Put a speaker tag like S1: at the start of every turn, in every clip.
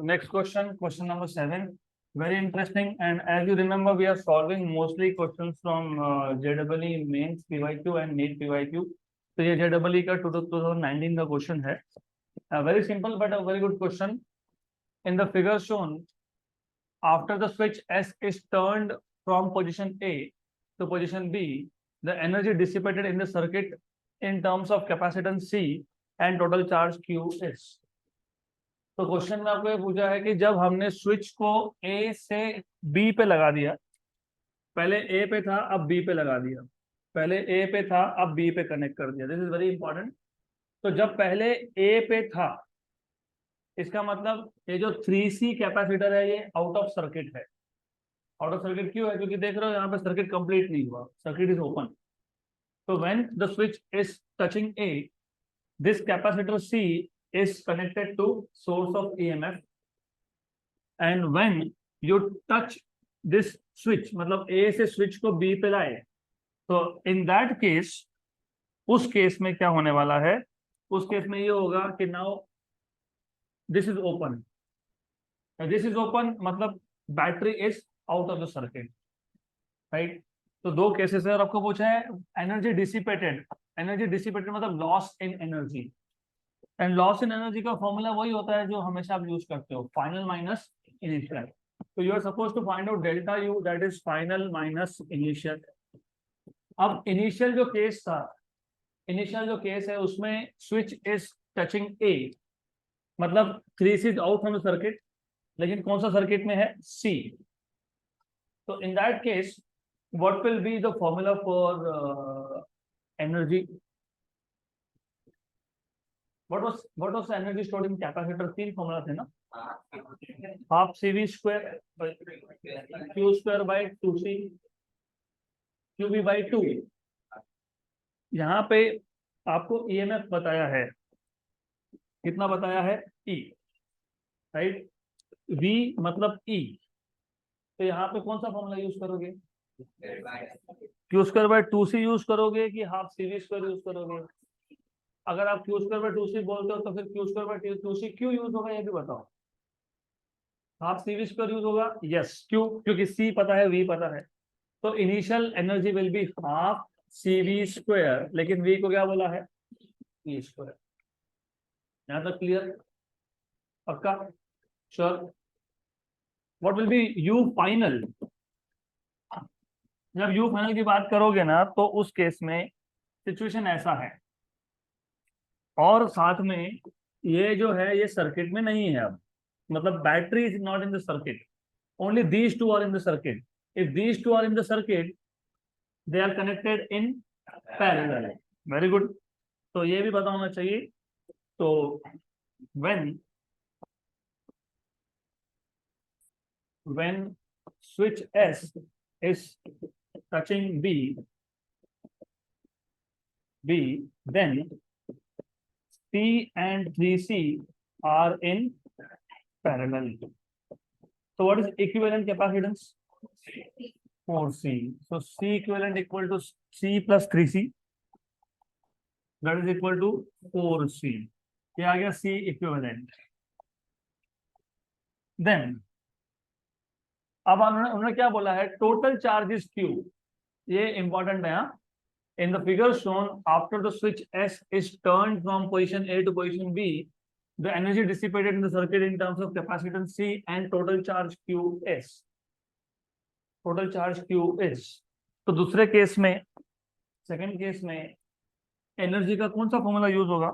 S1: Next question, question number 7. Very interesting. And as you remember, we are solving mostly questions from JEE Mains PYQ and NEET PYQ. तो ये JEE का 2019 का question है. Very simple but a very good question. In the figure shown, after the switch S is turned from position A to position B, the energy dissipated in the circuit in terms of capacitance C and total charge Q is. तो question में आपको ये पूछा है कि जब हमने switch को ए से बी पे लगा दिया, पहले ए पे था अब बी पे लगा दिया, पहले ए पे था अब बी पे कनेक्ट कर दिया. This is very important. तो जब पहले ए पे था, इसका मतलब ये जो 3C कैपेसिटर है ये आउट ऑफ सर्किट है. आउट ऑफ सर्किट क्यों है? क्योंकि देख रहे हो यहाँ पे सर्किट कंप्लीट नहीं हुआ, सर्किट इज ओपन. तो when the switch is touching A, this capacitor C is connected to source of EMF, and when you touch this switch, मतलब A से switch को B पे लाए, तो in that case, उस केस में क्या होने वाला है? उस केस में ये होगा कि now this is open. This is open मतलब battery is out of the circuit, right? तो दो केसेस है और आपको पूछा है एनर्जी डिसिपेटेड. एनर्जी डिसिपेटेड मतलब loss in energy. And loss in energy का फॉर्मूला वही होता है जो हमेशा आप यूज करते हो, फाइनल माइनस इनिशियल. तो you are suppose to find out delta U, that is final minus initial. अब इनिशियल जो केस था, इनिशियल जो केस है उसमें स्विच इज टचिंग ए, मतलब 3C is out from the circuit, लेकिन कौन सा सर्किट में है? सी. तो in that case what will be the formula for energy? What was the energy stored in capacitor? तीन फॉर्मूला थे ना. Half CV square Q square by 2C QV by 2. यहाँ पे आपको EMF बताया है, कितना बताया है? E, right. V मतलब E. तो यहाँ पे कौन सा फॉर्मूला यूज करोगे? Q square by 2C use करोगे कि हाफ CV स्क्वायर यूज करोगे? अगर आप Q स्क्वायर बाई 2C बोलते हो तो फिर Q स्क्वायर बाई 2C क्यों यूज होगा ये भी बताओ. हाफ CV स्क्वायर यूज होगा. यस, क्यों? क्योंकि C पता है, V पता है. तो initial energy will be half CV square, लेकिन V को क्या बोला है? E square. यहाँ तक क्लियर? पक्का? Sure? What will be U final? जब U फाइनल की बात करोगे ना तो उस केस में सिचुएशन ऐसा है, और साथ में ये जो है ये सर्किट में नहीं है. अब मतलब battery is not in the circuit, only these two are in the circuit. If these two are in the circuit they are connected in parallel. Very good. तो ये भी पता होना चाहिए. तो when switch S is touching B, then C and 3C are in parallel. So what is equivalent capacitance? 4C. So C equivalent equal to C plus 3C. That is equal to 4C. ये आ गया C equivalent. Then अब उन्होंने क्या बोला है? Total charge is Q. ये important है. In the figure shown, after the switch S is turned from position A to position B, the energy dissipated in the circuit in terms of capacitance C and total charge Q is. Total charge Q is. तो दूसरे case में, second case में energy का कौन सा formula use होगा?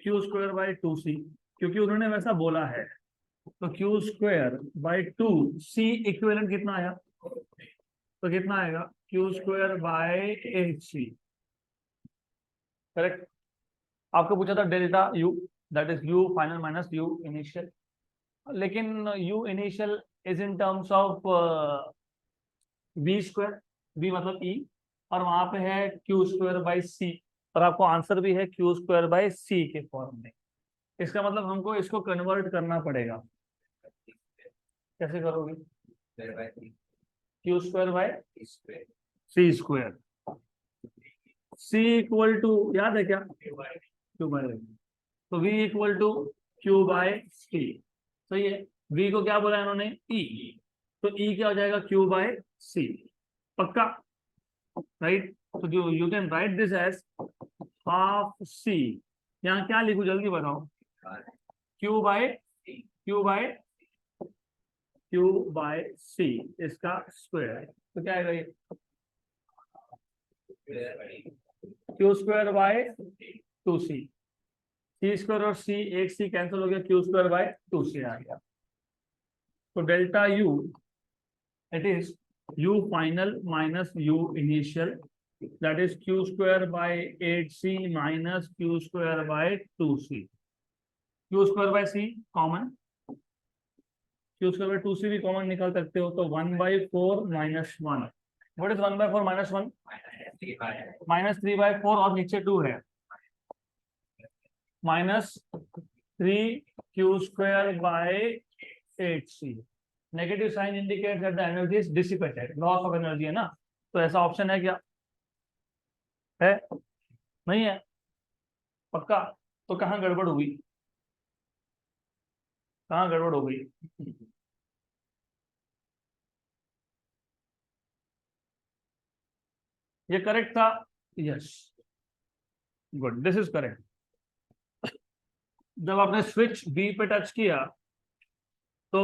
S1: Q square by 2C, क्योंकि उन्होंने वैसा बोला है. तो Q square by 2C equivalent कितना आया? तो कितना आएगा? Q square by 8C. Correct. आपको पूछा था delta U, that is U final minus U initial, लेकिन U initial is in terms of V square. V मतलब E, और वहां पे है Q स्क्वायर बाई C, और आपको आंसर भी है Q स्क्वायर बाई C के फॉर्म में. इसका मतलब हमको इसको कन्वर्ट करना पड़ेगा. कैसे करोगे? Q square by C square. C equal to याद है क्या? Q by. तो V equal to Q by C. सही है। v को क्या बोला इन्होंने, e, तो e क्या हो जाएगा, क्यू बाय सी। पक्का, राइट। तो जो you can write this as half C. यहाँ क्या लिखूं जल्दी बताओ, Q by Q by Q by C, इसका स्क्वायर। तो क्या आएगा ये, Q square by 2c। C square और सी, एक सी कैंसिल हो गया, क्यू स्क्वायर बाय 2c आ गया। तो delta U, it is u final minus u initial, that is q square by 8c minus q square by 2c। q square by c common, q square by 2c भी common निकाल सकते हो, तो 1/4 minus 1। What is 1/4 minus 1, -3/4, और नीचे 2 है, -3q square by 8c। Negative sign indicates that the energy is dissipated, loss of energy है ना। तो ऐसा ऑप्शन है क्या, है नहीं है, पक्का। तो कहाँ गड़बड़ हुई, कहाँ गड़बड़ हो गई, ये करेक्ट था, yes, good, this is correct. जब आपने स्विच बी पे टच किया तो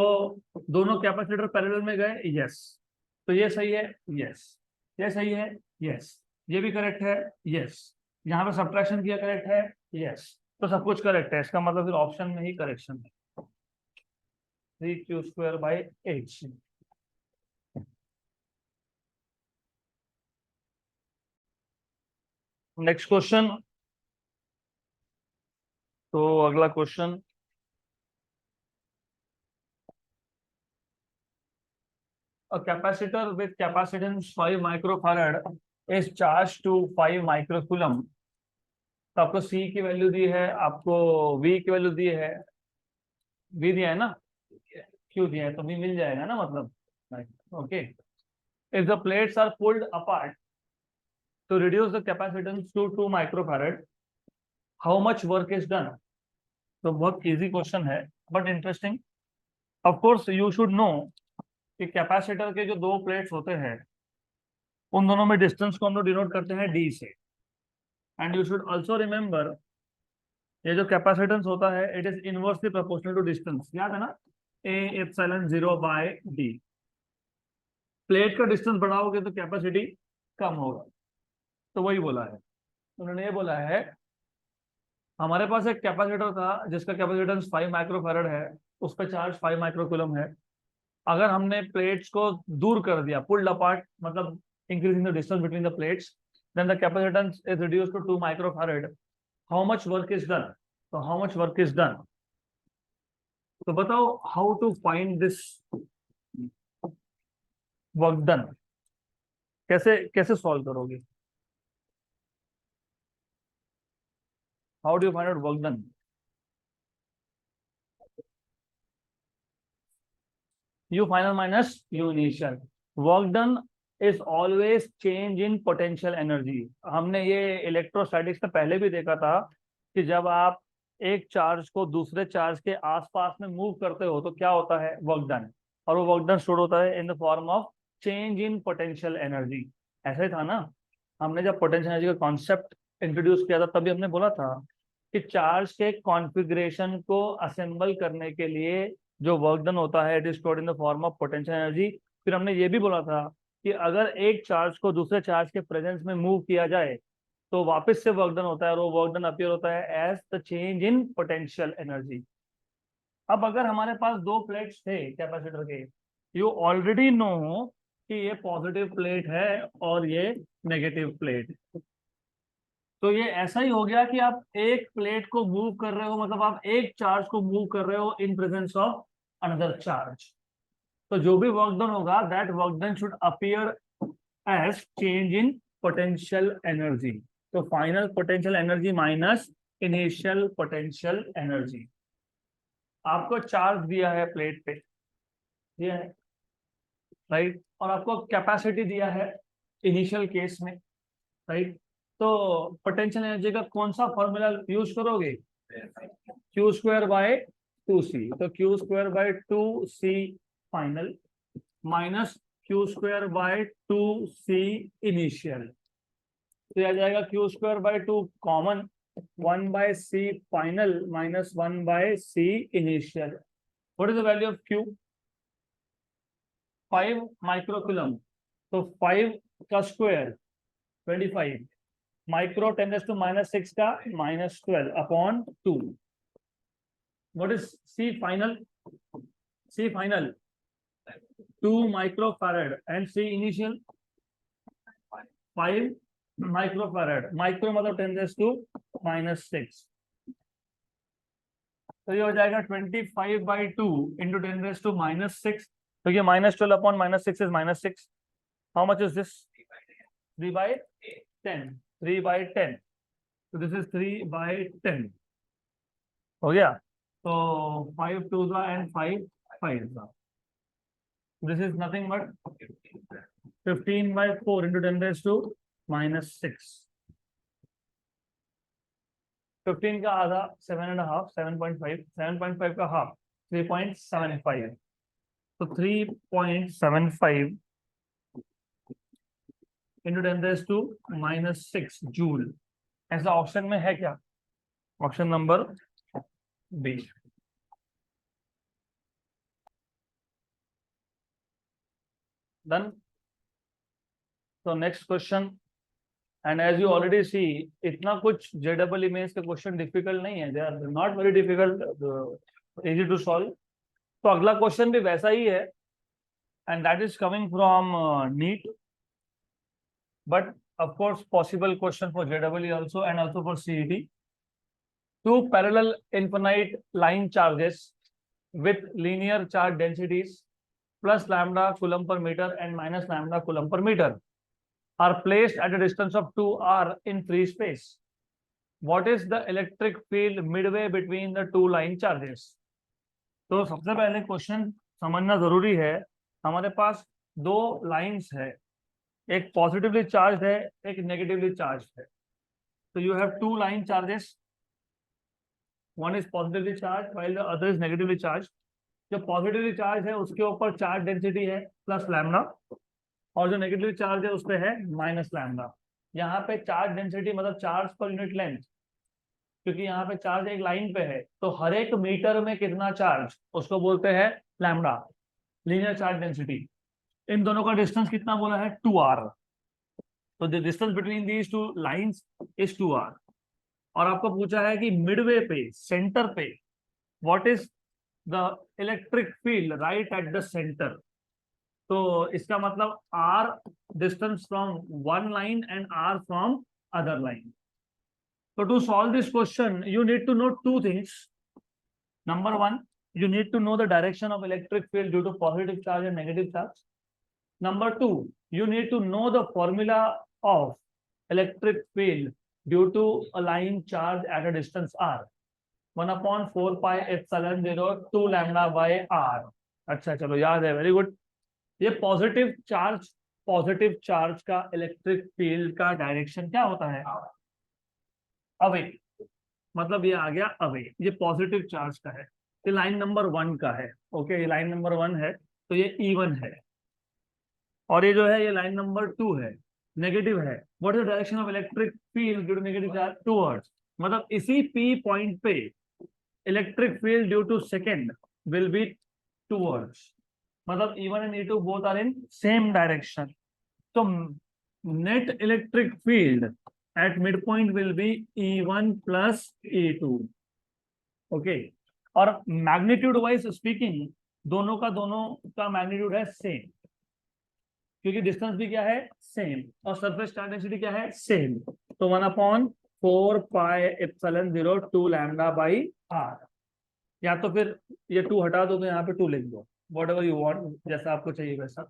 S1: दोनों कैपेसिटर पैरेलल में गए, यस। तो ये सही है, यस, ये सही है, यस, ये भी करेक्ट है, यस। यहाँ पे सब्ट्रैक्शन किया, करेक्ट है, यस। तो सब कुछ करेक्ट है, इसका मतलब फिर ऑप्शन में ही करेक्शन है, 3q square by 8c। Next question, तो अगला question, a capacitor with capacitance 5 microfarad is charged to 5 microcoulomb। तो आपको C की वैल्यू दी है, आपको V की वैल्यू दी है, V दिया है ना, Q दिया है, तो V मिल जाएगा ना, मतलब okay. If the plates are pulled apart to reduce the capacitance to 2 microfarad, how much work is done। तो बहुत इजी क्वेश्चन है but interesting. Of course you should know कि कैपेसिटर के जो दो प्लेट्स होते हैं उन दोनों में डिस्टेंस को हम लोग डिनोट करते हैं d से। And you should also remember, ये जो कैपेसिटेंस होता है it is inversely proportional to distance, याद है ना, a epsilon 0 by d। Plate का डिस्टेंस बढ़ाओगे तो कैपेसिटी कम होगा, तो वही बोला है उन्होंने। ये बोला है हमारे पास एक कैपेसिटर था जिसका कैपेसिटेंस 5 माइक्रोफैरड है, उस पर चार्ज 5 माइक्रोकूलम है। अगर हमने प्लेट्स को दूर कर दिया, पुल्ड अपार्ट, मतलब increasing the distance between the plates, then the capacitance is reduced to 2 microfarad. How much work is done, तो how much work is done, तो बताओ how to find this work done, कैसे कैसे solve करोगे, how do you find out work done. U final minus U initial, work done is always change in potential energy। हमने ये electrostatics में पहले भी देखा था कि जब आप एक चार्ज को दूसरे चार्ज के आसपास में मूव करते हो तो क्या होता है, वर्क डन। और वो वर्क डन स्टोर होता है in the form of change in potential energy. ऐसा ही था ना, हमने जब पोटेंशियल एनर्जी का कॉन्सेप्ट इंट्रोड्यूस किया था तभी हमने बोला था कि चार्ज के कॉन्फ़िगरेशन को असेंबल करने के लिए जो वर्क डन होता है it is stored in the form of potential energy. फिर हमने ये भी बोला था कि अगर एक चार्ज को दूसरे चार्ज के प्रेजेंस में मूव किया जाए तो वापस से वर्क डन होता है, और वो वर्क डन अपीयर होता है as the change in potential energy. अब अगर हमारे पास दो प्लेट्स थे कैपेसिटर के, यू ऑलरेडी नो कि ये पॉजिटिव प्लेट है और ये नेगेटिव प्लेट। तो ये ऐसा ही हो गया कि आप एक प्लेट को मूव कर रहे हो, मतलब आप एक चार्ज को मूव कर रहे हो in presence of another charge. तो जो भी वर्क डन होगा that work done should appear as change in potential energy. तो final potential energy minus initial potential energy. आपको चार्ज दिया है प्लेट पे, दिया है राइट, और आपको कैपेसिटी दिया है इनिशियल केस में, राइट। तो पोटेंशियल एनर्जी का कौन सा फॉर्मूला यूज करोगे, क्यू स्क्वायर बाय 2c, तो Q square by 2c final minus Q square by 2c initial, तो यह आ जाएगा Q square by 2 common, 1 by c final minus 1 by c initial. What is the value of Q? 5 microcoulomb, तो 5 का square 25, micro 10⁻⁻6 का -12 upon 2। What is c final? c final 2 microfarad and c initial 5 microfarad, micro मतलब 10⁻⁻6, तो ये हो जाएगा 25/2 into 10⁻⁻6, तो ये -12 upon -6 is -6। How much is this? 3/10, 3/10, तो दिस इज 3/10 हो गया। तो 5 2s and 5 5s, this is nothing but 15/4 into 10⁻⁻6, 15 का आधा 7.5, 7.5, 7.5 का हाफ 3.75, तो 3.75 इंटू 10⁻⁻6 जूल। ऐसा ऑप्शन में है क्या? Option number B. डन। तो next question, and as you already see, इतना कुछ जेडबल मेंस के क्वेश्चन डिफिकल्ट नहीं है, they are not very difficult, easy to solve. तो अगला क्वेश्चन भी वैसा ही है, and that is coming from NEET, but of course possible question for JEE also and also for CET. Two parallel infinite line charges with linear charge densities plus lambda coulomb per meter and minus lambda coulomb per meter are placed at a distance of 2r in free space. What is the electric field midway between the two line charges? तो सबसे पहले question समझना जरूरी है, हमारे पास दो lines है, एक पॉजिटिवली चार्ज है, एक नेगेटिवली चार्ज है। तो you have two line charges, one is positively charge while the other is negatively charge. जो पॉजिटिवली चार्ज है उसके ऊपर चार्ज डेंसिटी है प्लस लैम्डा, और जो नेगेटिवली चार्ज है उस पर है माइनस लैम्डा। यहाँ पे चार्ज डेंसिटी मतलब चार्ज पर यूनिट लेंथ, क्योंकि यहाँ पे चार्ज एक लाइन पे है, तो हर एक मीटर में कितना चार्ज उसको बोलते हैं लैम्डा, लीनियर चार्ज डेंसिटी। इन दोनों का डिस्टेंस कितना बोला है? 2r। तो the distance between these two lines is 2r। और आपको पूछा है कि मिडवे पे, सेंटर पे, what is the electric field right at the centre. तो इसका मतलब r distance from one line and r from other line. So to solve this question, you need to know two things. Number one, you need to know the direction of electric field due to positive charge and negative charge. Number two, you need to know the formula of electric field due to a line charge at a distance r. 1/4 pi epsilon 0 2 lambda by r. अच्छा चलो याद है, very good. ये positive charge का electric field का direction क्या होता है? अवे, मतलब ये आ गया अवे, ये पॉजिटिव चार्ज का है, ये लाइन नंबर 1 का है। ओके, ये लाइन नंबर 1 है, तो ये E1 है, और ये जो है ये लाइन नंबर 2 है, नेगेटिव है। What is the direction of electric field due to negative charge? Towards, मतलब इसी P पॉइंट पे electric field due to second will be towards, मतलब E1 and E2 both are in same direction. तो net electric field at midpoint will be E1 plus E2. Okay, और magnitude wise speaking दोनों का magnitude है same, क्योंकि distance भी क्या है? सेम, और सरफेस चार्ज डेंसिटी क्या है? सेम। तो 1/4 pi epsilon 0 2 lambda by r, या तो फिर ये 2 हटा दो तो यहाँ पे 2 लिख दो, वॉट एवर यू वॉन्ट, जैसा आपको चाहिए वैसा।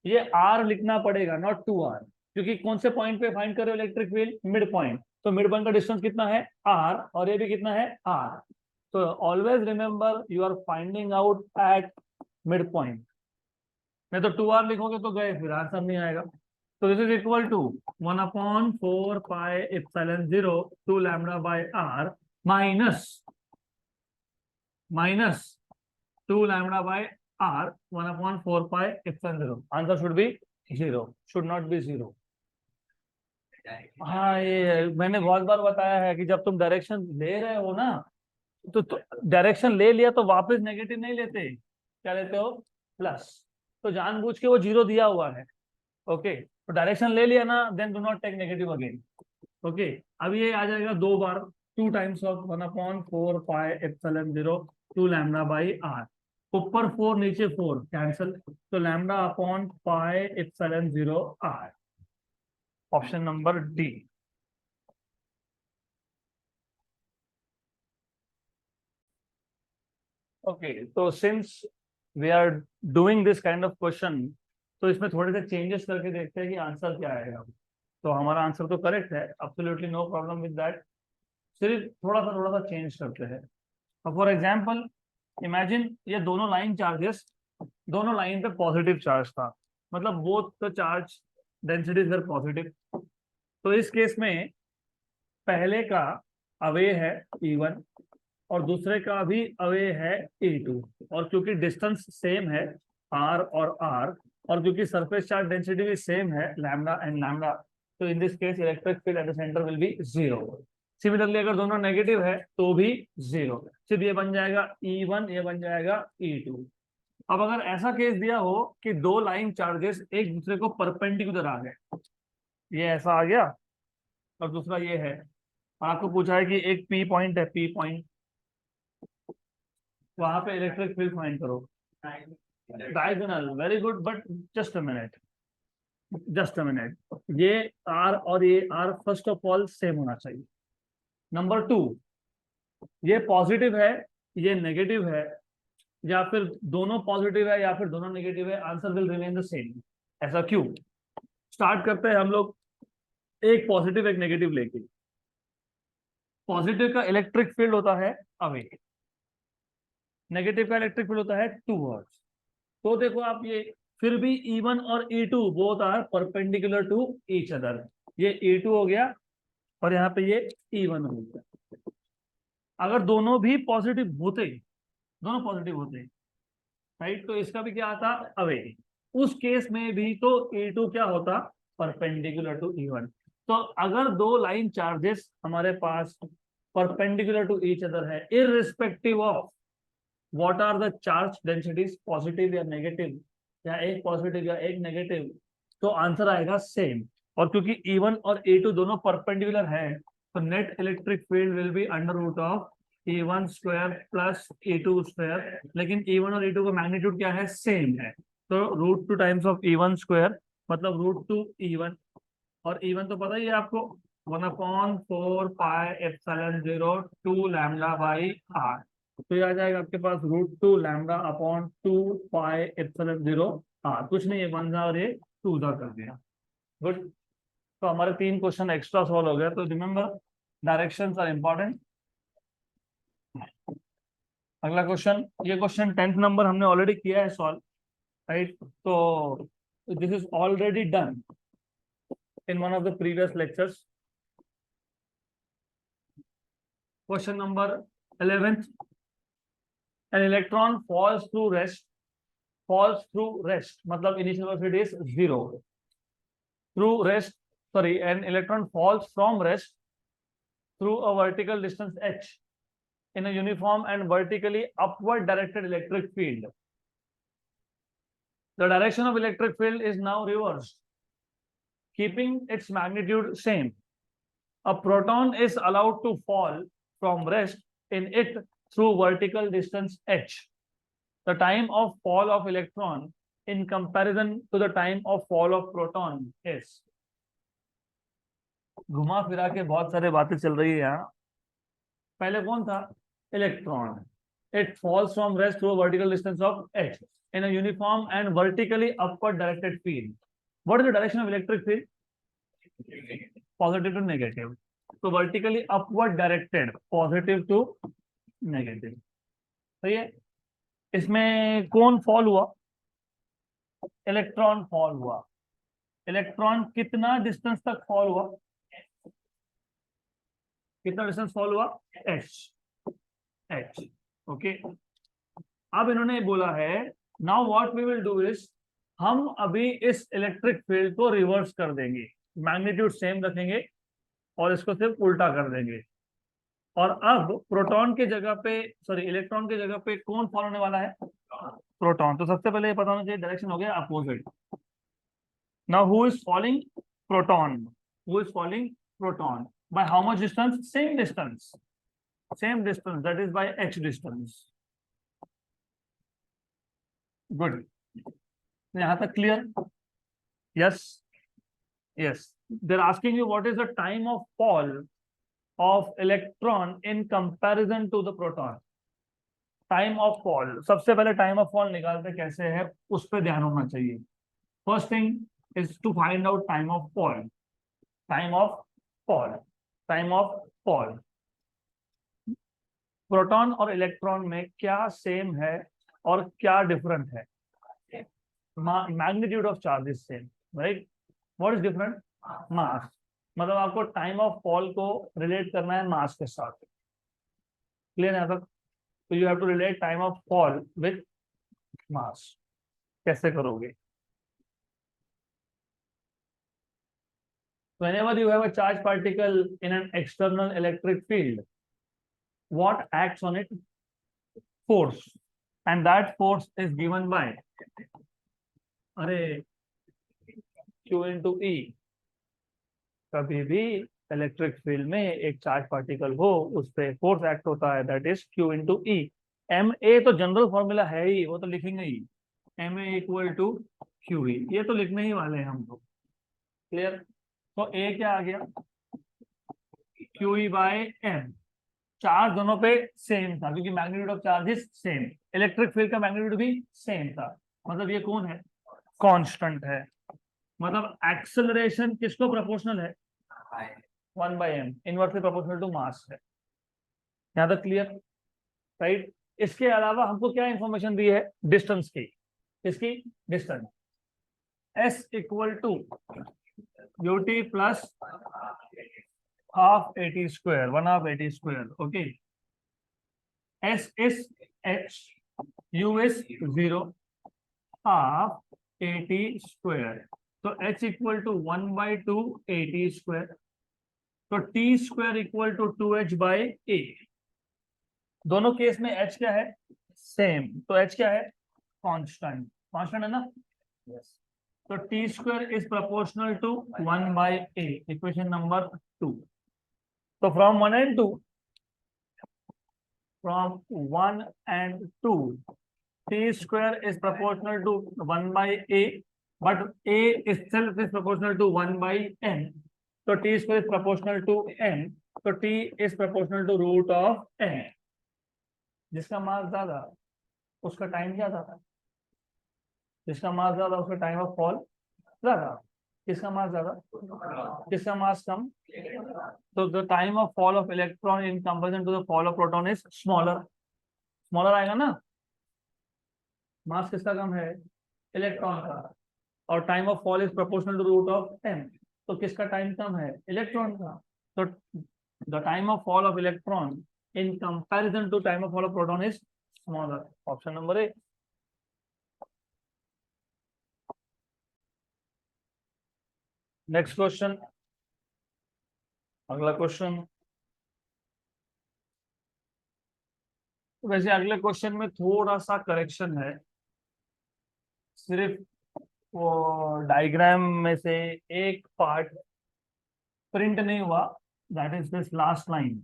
S1: ये r लिखना पड़ेगा, नॉट 2r, क्योंकि कौन से पॉइंट पे फाइंड कर रहे हो इलेक्ट्रिक फील्ड? Mid point. तो मिड पॉइंट का डिस्टेंस कितना है? r, और ये भी कितना है? r। तो always remember you are finding out at mid point. नहीं तो 2r लिखोगे तो गए, फिर आंसर नहीं आएगा। तो this is equal to 1/4 pi epsilon 0 2 lambda by r minus minus 2 lambda by r 1/4 pi epsilon 0. Answer should be 0, should not be 0. हाँ, ये मैंने बहुत बार बताया है कि जब तुम डायरेक्शन ले रहे हो ना, तो डायरेक्शन ले लिया तो वापस नेगेटिव नहीं लेते, क्या लेते हो? प्लस। तो जानबूझ के वो 0 दिया हुआ है। ओके, तो डायरेक्शन ले लिया ना, then do not take negative again. Okay, अब ये आ जाएगा 2 बार, 2 times of 1/4 pi epsilon 0 2 lambda by r. ऊपर 4 नीचे 4 कैंसिल, तो lambda upon pi epsilon 0 r. Option number D. Okay, तो since we are doing this kind of question, तो इसमें थोड़े से चेंजेस करके देखते हैं कि आंसर क्या आएगा। तो हमारा आंसर तो करेक्ट है, absolutely no problem with that. सिर्फ थोड़ा सा चेंज करते हैं। फॉर एग्जाम्पल, इमेजिन ये दोनों लाइन चार्जेस, दोनों लाइन पे पॉजिटिव चार्ज था, मतलब both the charge densities are positive. तो इस केस में पहले का अवे है E1 और दूसरे का भी अवे है E2, और क्योंकि डिस्टेंस सेम है R और R, और क्योंकि सरफेस चार्ज डेंसिटी भी सेम है लैम्डा एंड लैम्डा, तो in this case electric field at the centre will be 0। Similarly अगर दोनों नेगेटिव है तो भी 0। सिर्फ ये बन जाएगा E1, ये बन जाएगा E2। अब अगर ऐसा केस दिया हो कि दो लाइन चार्जेस एक दूसरे को परपेंडिकुलर आ गए, ये ऐसा आ गया और दूसरा ये है, आपको पूछा है कि एक पी पॉइंट है, पी पॉइंट, वहां पे इलेक्ट्रिक फील्ड फाइंड करो। Diagonal, very good, but just a minute, just a minute. ये आर और ये R first of all same होना चाहिए। नंबर 2, ये पॉजिटिव है, ये नेगेटिव है, या फिर दोनों पॉजिटिव है या फिर दोनों नेगेटिव है, answer will remain the same. ऐसा क्यों? स्टार्ट करते हैं हम लोग एक पॉजिटिव एक नेगेटिव लेके। पॉजिटिव का इलेक्ट्रिक फील्ड होता है अवे, नेगेटिव का इलेक्ट्रिक फील्ड होता है टूवर्ड्स। तो देखो आप, ये फिर भी E1 और E2 both are perpendicular to each other. ये E2 हो गया और यहाँ पे ये E1 हो गया। अगर दोनों भी पॉजिटिव होते, दोनों पॉजिटिव होते, राइट, तो इसका भी क्या आता? अवे। उस केस में भी तो E2 क्या होता? Perpendicular to E1। तो अगर दो लाइन चार्जेस हमारे पास परपेंडिकुलर टू ईच अदर है, irrespective of what are the charge densities, positive या नेगेटिव, या एक पॉजिटिव या एक नेगेटिव, तो आंसर आएगा सेम। और क्योंकि E1 और E2 दोनों परपेंडिकुलर है, तो net electric field will be under root of E1 square plus E2 square. लेकिन E1 और E2 का मैग्नीट्यूड क्या है? सेम है, तो √2 टाइम्स ऑफ E1 स्क्वायर, मतलब √2 E1। और E1 तो पता ही है आपको, 1/4 pi epsilon 0 2 lambda by R. तो ये आ जाएगा आपके पास √2 lambda upon 2 pi epsilon 0 R. कुछ नहीं है, 1 और ये 2 कर दिया। गुड। तो हमारे 3 क्वेश्चन एक्स्ट्रा सॉल्व हो गया। तो रिमेंबर, डायरेक्शंस आर इंपॉर्टेंट। अगला क्वेश्चन, ये क्वेश्चन 10th नंबर हमने ऑलरेडी किया है सॉल्व, राइट। तो this is already done in one of the previous lectures. Question number 11th, an electron falls through rest, falls through rest मतलब initial velocity is 0 through rest, sorry, an electron falls from rest through a vertical distance h in a uniform and vertically upward directed electric field. The direction of electric field is now reversed, keeping its magnitude same. A proton is allowed to fall from rest in it through vertical distance h. The time of fall of electron in comparison to the time of fall of proton is। घुमा फिरा के बहुत सारे बातें चल रही है यहाँ। पहले कौन था? Electron. It falls from rest through vertical distance of h in a uniform and vertically upward directed field. What is the direction of electric field? Positive to negative. So vertically upward directed, positive to negative। सही है। इसमें कौन fall हुआ? Electron fall हुआ। Electron कितना distance तक fall हुआ? कितना डिस्टेंस फॉल हुआ? h। ओके, अब इन्होंने बोला है now what we will do is, हम अभी इस इलेक्ट्रिक फील्ड को रिवर्स कर देंगे, मैग्नीट्यूड सेम रखेंगे और इसको सिर्फ उल्टा कर देंगे। और अब प्रोटॉन के जगह पे, सॉरी इलेक्ट्रॉन के जगह पे कौन फॉलो होने वाला है? प्रोटॉन। तो सबसे पहले ये पता होना चाहिए डायरेक्शन हो गया opposite. Now who is following? Proton. Who is following? Proton. By how much distance? Same distance, same distance, that is by h distance. Good, यहां तक clear? Yes, yes. They are asking you what is the time of fall of electron in comparison to the proton. Time of fall, सबसे पहले time of fall निकालते कैसे है उस पर ध्यान होना चाहिए। First thing is to find out time of fall. Time of fall, time of fall. Proton और इलेक्ट्रॉन में क्या सेम है और क्या डिफरेंट है? Magnitude of charge is same, right. What is different? Mass. मतलब आपको टाइम ऑफ फॉल को रिलेट करना है मास के साथ। क्लियर है? तो you have to relate time of fall with mass. कैसे करोगे? Whenever you have a charged particle in an external electric field, what acts on it? Force. And that force is given by, अरे, Q into E। कभी भी electric field में एक charge particle हो उस पर फोर्स एक्ट होता है, that is Q into E। M A तो जनरल फॉर्मूला है ही, वो तो लिखेंगे ही, M A equal to Q E, ये तो लिखने ही वाले हैं हम लोग। क्लियर? तो ए क्या आ गया? Q E by M. Charge दोनों पे सेम था क्योंकि magnitude of charge is same, electric field का मैग्नीट्यूड भी सेम था, मतलब ये कौन है? कांस्टेंट है। मतलब एक्सेलरेशन किसको प्रोपोर्शनल है? 1/m, inversely proportional to mass है। यहाँ तक क्लियर? राइट। इसके अलावा हमको क्या इंफॉर्मेशन दी है? डिस्टेंस की। इसकी distance s equal to ut plus half a t square, 1/2 AT square. Okay, s is h, u is 0, half AT square. तो h equal to 1/2 AT square. तो t square equal to 2h by a। दोनों केस में h क्या है? Same. तो h क्या है? कांस्टेंट। कांस्टेंट है ना? यस। तो t square is proportional to 1/a, equation number 2। तो from 1 and 2, from 1 and 2, t square is proportional to 1/a, but a itself is proportional to 1/n. So t square is proportional to n. So t is proportional to root of n. जिसका मास ज्यादा उसका time ज्यादा था, जिसका मास ज्यादा उसका time of fall ज्यादा, किसका मास ज्यादा, किसका मास कम। तो the time of fall of electron in comparison to the fall of proton is smaller. Smaller आएगा ना? मास किसका कम है? इलेक्ट्रॉन का। और time of fall is proportional to root of M, तो किसका टाइम कम है? इलेक्ट्रॉन का। तो the time of fall of electron in comparison to time of fall of proton is smaller. Option number A. Next question, अगला question. वैसे अगले question में थोड़ा सा करेक्शन है, सिर्फ वो डायग्राम में से एक पार्ट प्रिंट नहीं हुआ, that is this last line.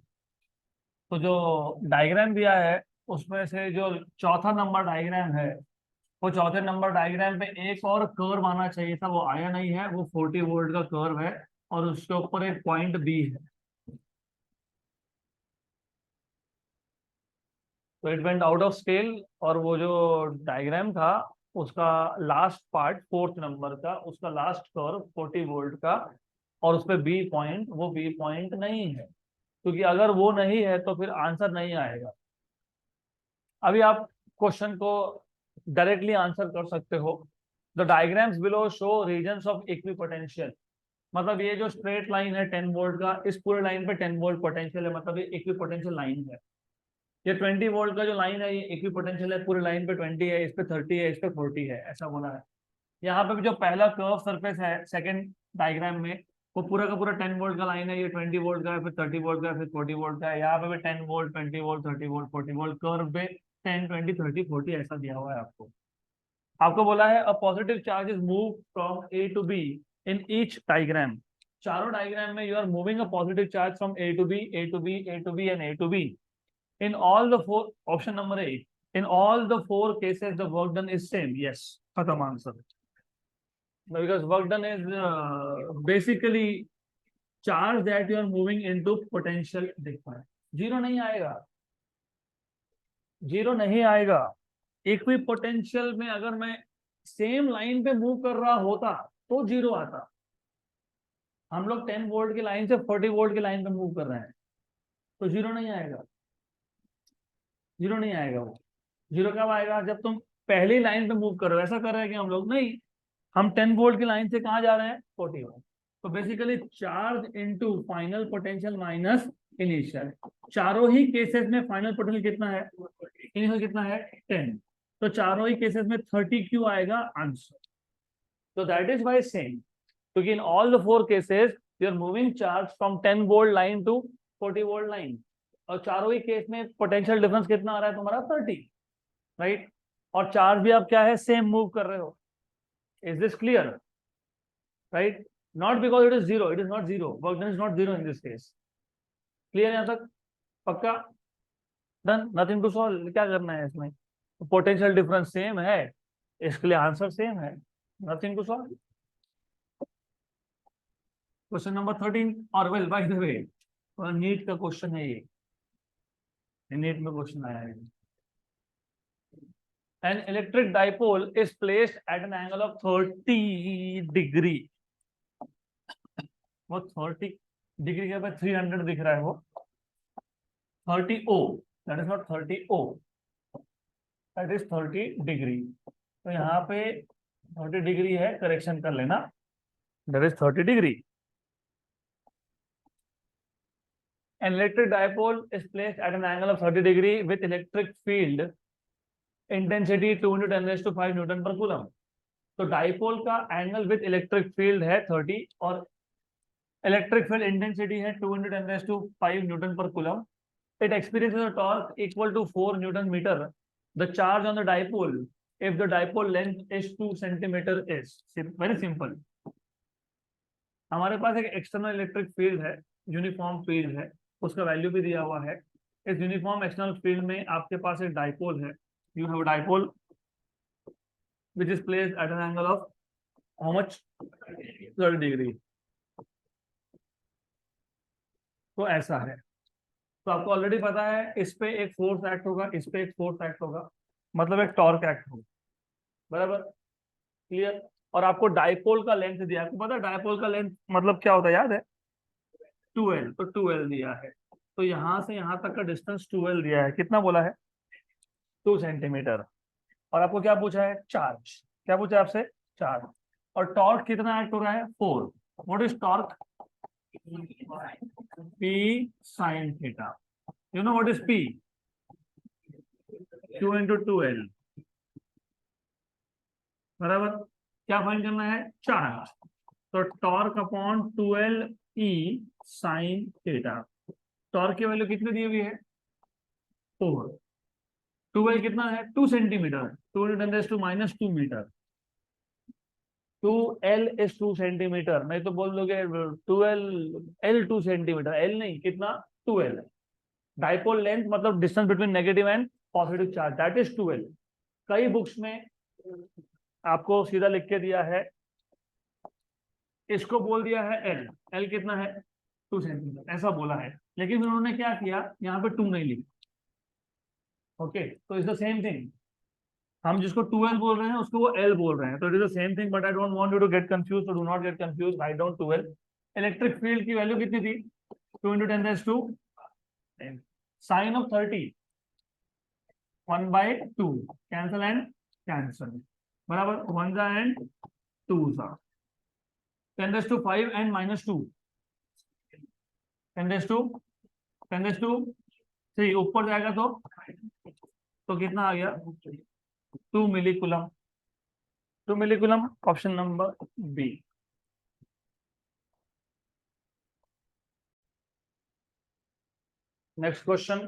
S1: तो जो डायग्राम दिया है उसमें से जो चौथा नंबर डायग्राम है, वो चौथे नंबर डायग्राम पे एक और कर्व आना चाहिए था, वो आया नहीं है। वो 40 वोल्ट का कर्व है और उसके ऊपर एक पॉइंट बी है। तो it went out of scale, और वो जो डायग्राम था उसका लास्ट पार्ट फोर्थ नंबर का, उसका लास्ट कर्व 40 वोल्ट का, और उस पर बी पॉइंट, वो बी पॉइंट नहीं है, क्योंकि अगर वो नहीं है तो फिर आंसर नहीं आएगा। अभी आप क्वेश्चन को डायरेक्टली आंसर कर सकते हो। The diagrams below show regions of equipotential. मतलब ये जो स्ट्रेट लाइन है 10 वोल्ट का, इस पूरे लाइन पे 10 वोल्ट पोटेंशियल है, मतलब ये इक्विपोटेंशियल लाइन है। ये 20 वोल्ट का जो लाइन है ये इक्वी पोटेंशियल है, पूरे लाइन पे 20 है, इस पे 30 है, इस पे 40 है, ऐसा बोला है। यहाँ पे भी जो पहला कर्व सरफेस है सेकंड डायग्राम में, वो पूरा का पूरा 10 वोल्ट का लाइन है, ये 20 वोल्ट का है, फिर 30 वोल्ट का है, फिर 40 वोल्ट का है। यहाँ पे भी 10 volt, 20 volt, 30 volt, 40 volt curve पे 10, 20, 30, 40 ऐसा दिया हुआ है आपको। आपको बोला है a positive charge is move from A to B in each diagram. चारों डायग्राम में you are moving a positive charge from A to B, A to B, A to B and A to B. In all the four, option number A, in all the four cases the work done is same. Yes, खत्म answer. Because work done is basically charge that you are moving into potential difference. Zero नहीं आएगा, zero नहीं आएगा। Equi potential में अगर मैं same line पे move कर रहा होता तो जीरो आता। हम लोग 10 वोल्ट की लाइन से 40 वोल्ट की लाइन पे मूव कर रहे हैं, तो जीरो नहीं आएगा, जीरो नहीं आएगा। वो जीरो कब आएगा? जब तुम पहली लाइन पे मूव कर रहे हो। ऐसा कर रहे हैं कि हम लोग नहीं, हम 10 वोल्ट की लाइन से कहाँ जा रहे हैं? 40 वोल्ट। तो basically charge into final potential minus initial. चारों ही केसेस में फाइनल पोटेंशियल कितना है? इनिशियल कितना है? 10। तो चारों ही केसेस में 30 क्यों आएगा आंसर? तो दैट इज वाई सेम, क्योंकि in all the four cases you are moving charge from 10 volt line to 40 volt line, और चारों ही केस में पोटेंशियल डिफरेंस कितना आ रहा है तुम्हारा? 30, राइट। और चार्ज भी आप क्या है? सेम मूव कर रहे हो। Is this clear? Right? Not because it is zero. It is not zero. Work done is not zero in this case. Clear यहाँ तक? पक्का? Done. Nothing to solve. क्या करना है इसमें? पोटेंशियल डिफरेंस सेम है, इसके लिए आंसर सेम है। Nothing to solve. Question number 13, और well by the way NEET का क्वेश्चन है ये, नीट में क्वेश्चन आया है। An electric dipole is placed at an angle of 30 degree. वो 30 डिग्री के बाद 300 दिख रहा है, वो 30 O, that is not 30 O, that is 30 degree. तो यहाँ पे 30 डिग्री है, करेक्शन कर लेना, that is 30 degree. An electric dipole is placed at an angle of 30 degree with electric field intensity 210⁵ Newton पर कूलम। तो डाइपोल का एंगल विथ इलेक्ट्रिक फील्ड है 30 और इलेक्ट्रिक फील्ड इंटेंसिटी है 210⁵ न्यूटन पर coulomb. It experiences a torque equal to 4 Newton meter. The charge on the dipole, if the dipole length is 2 centimeter, is very simple. हमारे पास एक external electric field है, uniform field है, उसका value भी दिया हुआ है। इस यूनिफॉर्म एक्सटर्नल फील्ड में आपके पास एक डाइपोल है, you have dipole which is placed at an angle of how much? 30 degree. तो ऐसा है, तो आपको ऑलरेडी पता है इस पे एक फोर्स एक्ट होगा, इस पे एक फोर्स एक्ट होगा, मतलब एक टॉर्क एक्ट होगा, बराबर? क्लियर? और आपको डाइपोल का लेंथ दिया, आपको पता है डाइपोल का लेंथ मतलब क्या होता है, याद है? 2L। तो 2L दिया है, तो यहां से यहां तक का डिस्टेंस 2L दिया है। कितना बोला है? 2 सेंटीमीटर। और आपको क्या पूछा है? चार्ज। क्या पूछा है आपसे? चार्ज। और टॉर्क कितना एक्ट हो रहा है? 4। What is torque? P sin theta. You know what is P? 2 into 2L, बराबर? क्या फाइंड करना है? चार्ज। तो torque upon 12 E sin theta. Torque की वैल्यू कितनी दी हुई है? 4। 2L कितना है? 2 centimetre, 2 × 10⁻² metre. 2L is 2 centimetre, नहीं तो बोल दोगे 2L, L 2 सेंटीमीटर, L नहीं, कितना? 2L। डाइपोल लेंथ मतलब distance between negative and positive charge, that is 2L। कई बुक्स में आपको सीधा लिख के दिया है, इसको बोल दिया है L। L कितना है? 2 सेंटीमीटर, ऐसा बोला है। लेकिन उन्होंने क्या किया, यहाँ पे 2 नहीं लिखा। ओके, तो इज द सेम थिंग। हम जिसको 2L बोल रहे हैं उसको वो L बोल रहे हैं, तो it is the same thing, but I don't want you to get confuse, तो do not get confuse, right down 2L। Electric field की वैल्यू कितनी थी? 2 × 10⁻²। Sine of 30 1/2, cancel and cancel, बराबर? 1 एंड 2 10⁵ एंड -2, 10⁻², सही, ऊपर जाएगा तो कितना आ गया, 2 millicoulomb. 2 millicoulomb, option number B. Next question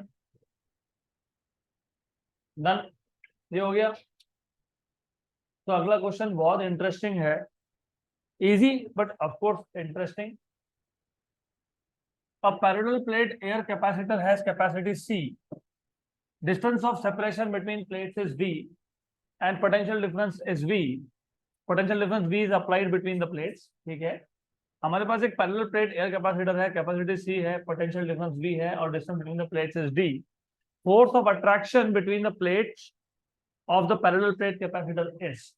S1: done, ये हो गया। तो अगला क्वेश्चन बहुत इंटरेस्टिंग है, easy but of course interesting. A parallel plate air capacitor has capacity C. Distance of separation between plates is V and potential difference is V. Potential difference V is applied between the plates. ठीक है, हमारे पास एक parallel plate air capacitor है, capacity C है, potential difference V है और distance between the plates is D. Force of attraction between the plates of the parallel plate capacitor S.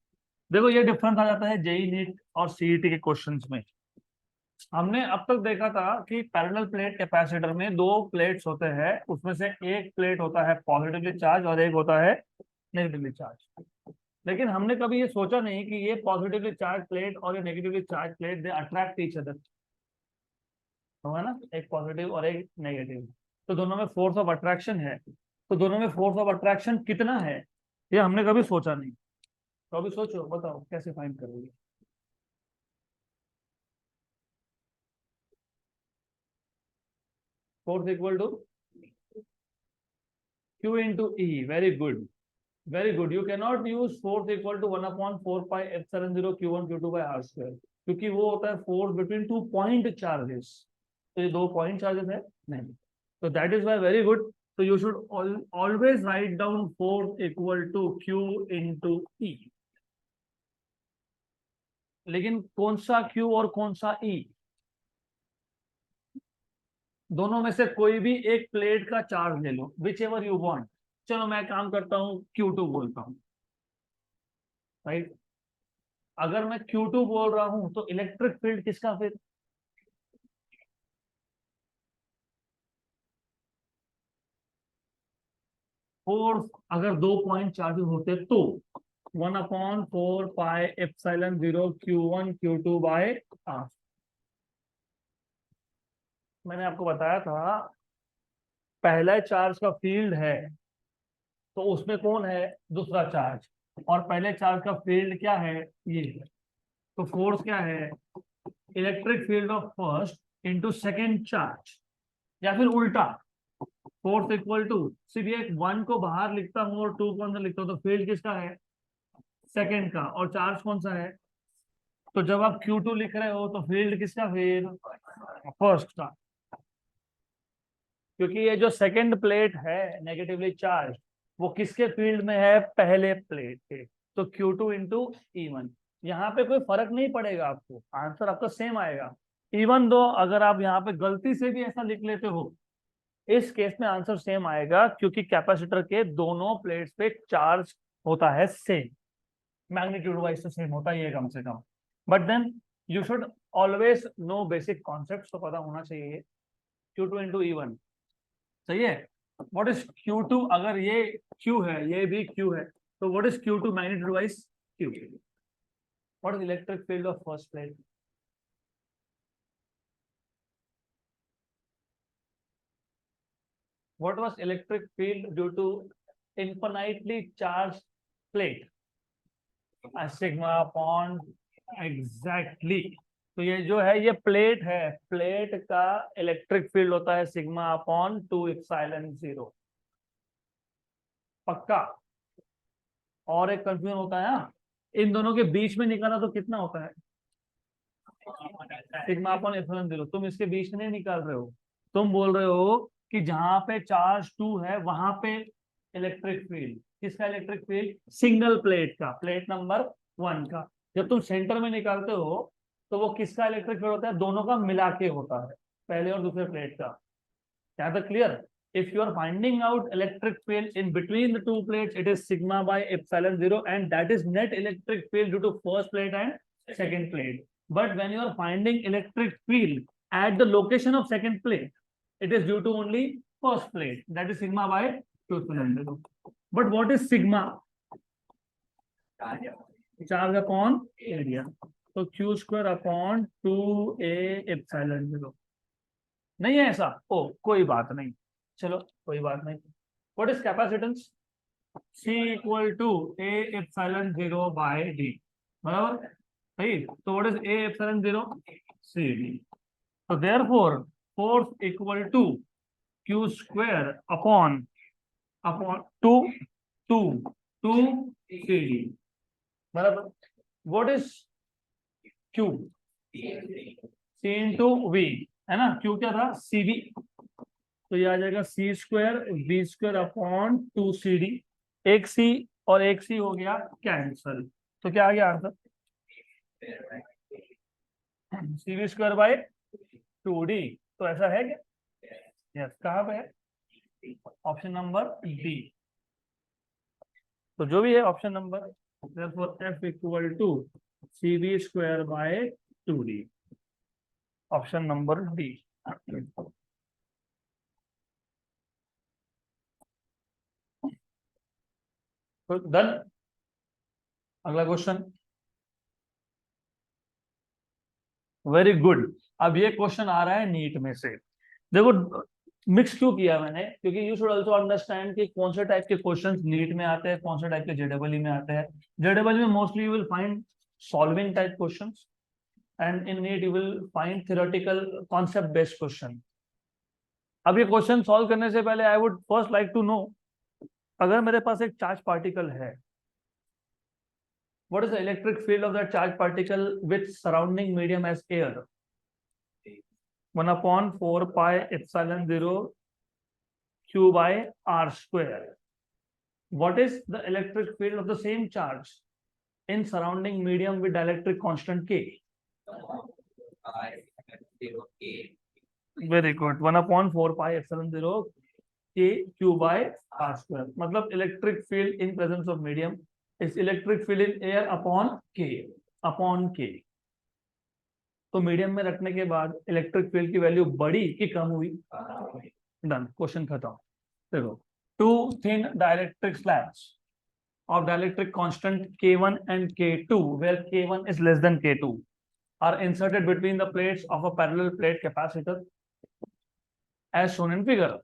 S1: देखो ये डिफरेंस आ जाता है जेई नीट और सीईटी के क्वेश्चंस में। हमने अब तक देखा था कि पैरेलल प्लेट कैपेसिटर में दो प्लेट्स होते हैं, उसमें से एक प्लेट होता है पॉजिटिवली चार्ज और एक होता है नेगेटिवली चार्ज। लेकिन हमने कभी ये सोचा नहीं कि ये पॉजिटिवली चार्ज प्लेट और ये negatively charge plate they attract each other, होगा ना, एक पॉजिटिव और एक नेगेटिव, तो दोनों में फोर्स ऑफ अट्रैक्शन है। तो दोनों में फोर्स ऑफ अट्रैक्शन कितना है ये हमने कभी सोचा नहीं। तो अभी सोचो, बताओ कैसे फाइंड करोगे। Force equal to Q into E. Very good. Very good. You cannot use force equal to 1 upon 4 pi epsilon 0 Q1 Q2 by R square, क्योंकि वो होता है फोर्स बिटवीन 2 पॉइंट चार्जेस। तो ये 2 पॉइंट चार्जेस है नहीं, तो that is why very good. तो you should always write down force equal to Q into E। लेकिन कौन सा Q और कौन सा E? दोनों में से कोई भी एक प्लेट का चार्ज ले लो, विच एवर यू वॉन्ट। चलो मैं काम करता हूँ, Q2 बोलता हूँ, राइट। अगर मैं Q2 बोल रहा हूं तो इलेक्ट्रिक फील्ड किसका, फिर फोर्स अगर 2 पॉइंट चार्जेस होते तो 1/4 पाई epsilon 0 Q1 Q2 bye R। मैंने आपको बताया था पहला चार्ज का फील्ड है तो उसमें कौन है, दूसरा चार्ज, और पहले चार्ज का फील्ड क्या है, ये। तो फोर्स क्या है, electric field of first into second charge, या फिर उल्टा, फोर्स इक्वल टू, सिर्फ ये 1 को बाहर लिखता हूँ और 2 को अंदर लिखता हूँ, तो फील्ड किसका है, सेकेंड का, और चार्ज कौन सा है। तो जब आप Q2 लिख रहे हो तो फील्ड किसका, फिर फर्स्ट का, क्योंकि ये जो सेकेंड प्लेट है नेगेटिवली चार्ज वो किसके फील्ड में है, पहले प्लेट के। तो Q2 इंटू E1, यहाँ पे कोई फर्क नहीं पड़ेगा, आपको आंसर आपका सेम आएगा। इवन दो अगर आप यहाँ पे गलती से भी ऐसा लिख लेते हो, इस केस में आंसर सेम आएगा, क्योंकि कैपेसिटर के दोनों प्लेट्स पे चार्ज होता है सेम, मैग्नीट्यूड वाइज तो सेम होता ही है कम से कम। But then you should always know basic concept, तो पता होना चाहिए। Q2 इंटू E1 सही है। व्हाट इज Q2, अगर ये Q है ये भी Q है, तो what is Q2 magnitude wise, Q। What is electric field of first plate, what was electric field due to infinitely charged plate, a sigma upon, exactly। तो ये जो है ये प्लेट है, प्लेट का इलेक्ट्रिक फील्ड होता है सिग्मा अपॉन 2 एप्सिलॉन 0, पक्का। और एक कंफ्यूजन होता है ना, इन दोनों के बीच में निकाला तो कितना होता है, सिग्मा अपॉन एप्सिलॉन 0। तुम इसके बीच में नहीं निकाल रहे हो, तुम बोल रहे हो कि जहां पे चार्ज 2 है वहां पे इलेक्ट्रिक फील्ड, किसका इलेक्ट्रिक फील्ड, सिंगल प्लेट का, प्लेट नंबर 1 का। जब तुम सेंटर में निकालते हो तो वो किसका इलेक्ट्रिक फील्ड होता है, दोनों का मिला के होता है, पहले और दूसरे प्लेट का। क्या तक clear. if you are finding out electric field in between the two plates, it is sigma by epsilon 0, and that is net electric field due to first plate and second plate. But when you are finding electric field at the location of second plate, it is due to only first plate, that is sigma by 2 epsilon 0. But what is sigma, charge upon area, तो Q square upon 2a epsilon 0। नहीं है ऐसा, ओ कोई बात नहीं, चलो कोई बात नहीं। What is capacitance? C equal to A epsilon 0 by D, बराबर सही। तो what is A epsilon 0? CD। तो therefore force equal to Q square upon upon 2 2 2 CD, बराबर। What is Q? C into V, है ना। Q क्या था? CD। तो ये आ जाएगा C square V square upon 2CD। एक C और एक C हो गया कैंसल। तो क्या आ गया answer? CV square by 2D। तो ऐसा है क्या? यस, कहाँ पे है? Option number D. तो जो भी है option number, therefore F equal to CV square by 2D, option number D. तो डन। अगला क्वेश्चन। Very good. अब ये क्वेश्चन आ रहा है नीट में से। देखो, मिक्स क्यों किया मैंने, क्योंकि यू शुड ऑल्सो अंडरस्टैंड कि कौन से टाइप के क्वेश्चंस नीट में आते हैं, कौन से टाइप के जेडबलई में आते हैं। जेडबलई में mostly you will find solving type questions, and in NEET you will find theoretical concept based question. अब ये क्वेश्चन सॉल्व करने से पहले I would first like to know, अगर मेरे पास एक चार्ज पार्टिकल है, what is the electric field of that charged particle with surrounding medium as air? 1 upon 4 pi epsilon 0 q by r square. What is the electric field of the same charge in surrounding medium with dielectric constant K? Very good. 1 upon 4 pi epsilon 0 k q by r square. मतलब electric field in presence of medium is electric field in air upon k। तो medium में रखने के बाद electric field की value बढ़ी कि कम हुई? डन, क्वेश्चन खत्म। देखो, two thin dielectric slabs of dielectric constant K1 and K2, where K1 is less than K2, are inserted between the plates of a parallel plate capacitor as shown in figure.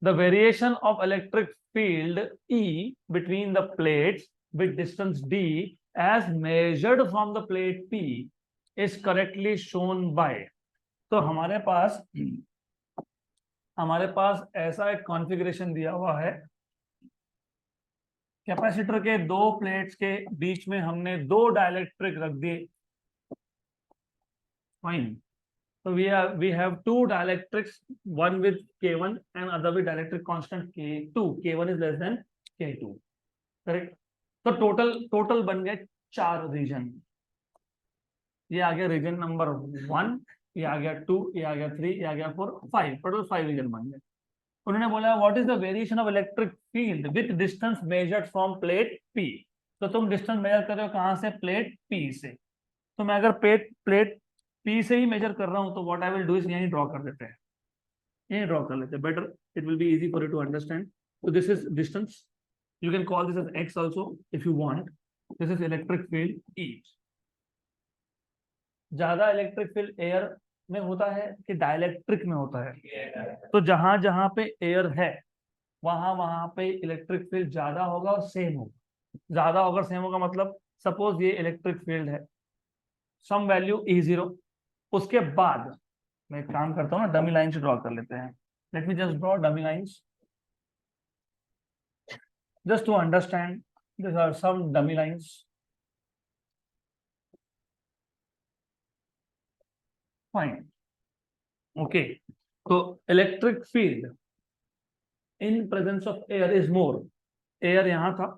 S1: The variation of electric field E between the plates with distance D as measured from the plate P is correctly shown by। तो हमारे पास ऐसा एक configuration दिया हुआ है, capacitor के दो plates के बीच में हमने दो डाइलेक्ट्रिक रख दिए। Fine. So we have two dielectrics, one with K1 and other with dielectric constant K2. K1 is less than K2, correct. तो टोटल बन गए 4 रीजन। ये आ गया रीजन नंबर 1, ये आ गया 2, ये आ गया 3, ये आ गया 4, 5। टोटल 5 रीजन बन गए। उन्होंने बोला what is the variation of electric field with distance measured from plate P. तो तुम डिस्टेंस मेजर कर रहे हो कहां से? प्लेट पी से। तो मैं अगर प्लेट पी से ही मेजर कर रहा हूं तो what I will do is यही ड्रॉ कर देते हैं, यही ड्रॉ कर लेते हैं, better it will be easy for you to understand. तो this is distance, you can call this as X also if you want. This is electric field E. ज्यादा इलेक्ट्रिक फील्ड एयर में होता है कि dielectric में होता है? तो जहां जहां पे एयर है वहां वहां पे इलेक्ट्रिक फील्ड ज्यादा होगा और सेम होगा। ज्यादा होगा सेम होगा मतलब सपोज ये इलेक्ट्रिक फील्ड है, सम वैल्यू E0। उसके बाद मैं एक काम करता हूँ ना, डमी लाइन्स ड्रॉ कर लेते हैं। Let me just draw dummy lines just to understand. These are some dummy lines. Fine. Okay. So electric field in presence of air is more. Air यहाँ था,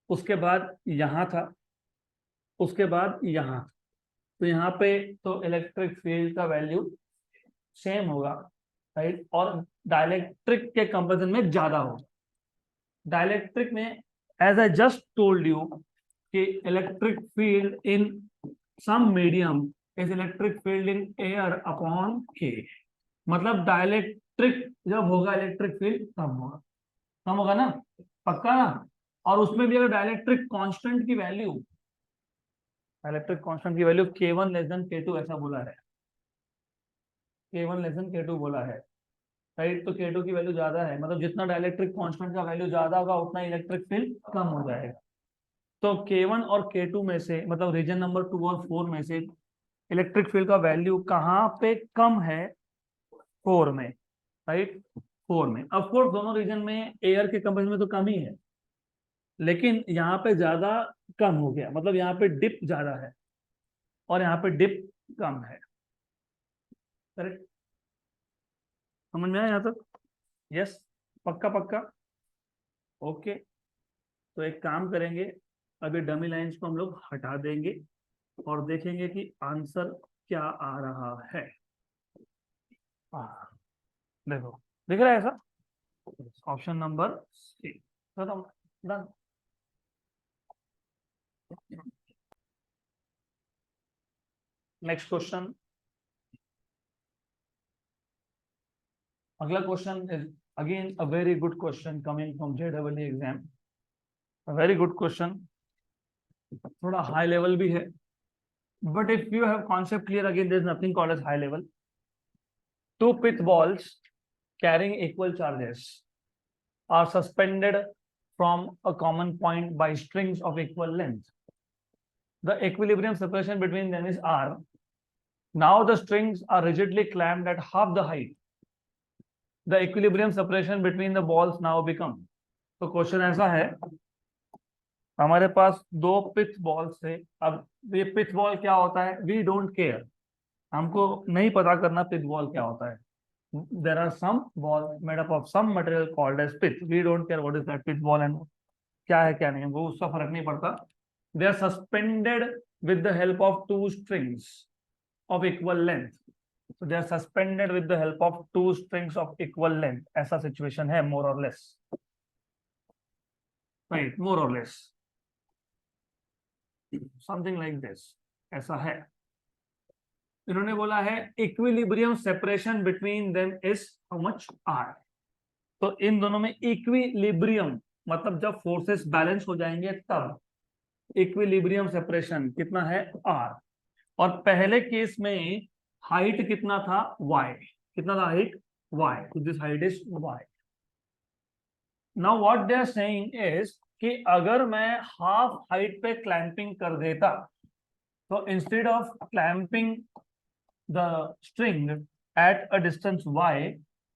S1: उसके बाद यहाँ था, उसके बाद यहाँ। तो यहाँ पे तो इलेक्ट्रिक फील्ड का वैल्यू सेम होगा, राइट। और डाइलेक्ट्रिक के कंपेरिजन में ज्यादा होगा। डाइलेक्ट्रिक में as I just told you कि electric field in some medium is electric field in air upon K. मतलब डाइलेक्ट्रिक जब होगा इलेक्ट्रिक फील्ड कम होगा ना, पक्का ना। और उसमें भी अगर डाइलेक्ट्रिक कांस्टेंट की value K1 less than K2 ऐसा बोला है, K1 लेस देन K2 बोला है, राइट। तो K2 की वैल्यू ज्यादा है, मतलब जितना डाइलेक्ट्रिक कांस्टेंट का वैल्यू ज्यादा होगा उतना इलेक्ट्रिक फील्ड कम हो जाएगा। तो K1 और K2 में से, मतलब रीजन नंबर 2 और 4 में से इलेक्ट्रिक फील्ड का वैल्यू कहाँ पे कम है? 4 में, राइट। 4 में ऑफ कोर्स दोनों रीजन में एयर के कंपेरिजन में तो कम ही है, लेकिन यहाँ पे ज्यादा कम हो गया, मतलब यहाँ पे डिप ज्यादा है और यहाँ पे डिप कम है। करेक्ट, समझ में आया यहाँ तक? यस, पक्का पक्का। ओके, तो एक काम करेंगे, अभी डमी लाइंस को हम लोग हटा देंगे और देखेंगे कि आंसर क्या आ रहा है। देखो, दिख रहा है ऐसा? ऑप्शन नंबर सी, खत्म, डन। नेक्स्ट क्वेश्चन, अगला question is again a very good question coming from JEE exam. Very good question, थोड़ा हाई लेवल भी है, but if you have concept clear, again there is nothing called as high level. Two pith balls carrying equal charges are suspended from a common point by strings of equal length. The equilibrium separation between them is R. Now the strings are rigidly clamped at half the height. The equilibrium separation between the balls now become. तो question ऐसा है, हमारे पास दो पिथ balls थे। अब ये pith ball क्या होता है, वी डोंट केयर, हमको नहीं पता करना पिथ बॉल क्या होता है। There are some balls made up of some material called as pith. We don't care what is that pith ball and क्या है क्या नहीं है, वो उसका फर्क नहीं पड़ता। They are suspended with the help of two strings of equal length. So they are suspended with the help of two strings of equal length. ऐसा situation है more or less, right? More or less, something like this, ऐसा है। इन्होंने बोला है equilibrium separation between them is how much, R. तो इन दोनों में इक्विलिब्रियम मतलब जब फोर्सेस बैलेंस हो जाएंगे तब इक्विलिब्रियम सेपरेशन कितना है, आर। और पहले केस में हाइट कितना था, वाई। कितना था हाइट, वाई। तो this height is Y. Now what they are saying is कि अगर मैं हाफ हाइट पे क्लैंपिंग कर देता, तो instead of clamping the string at a distance y,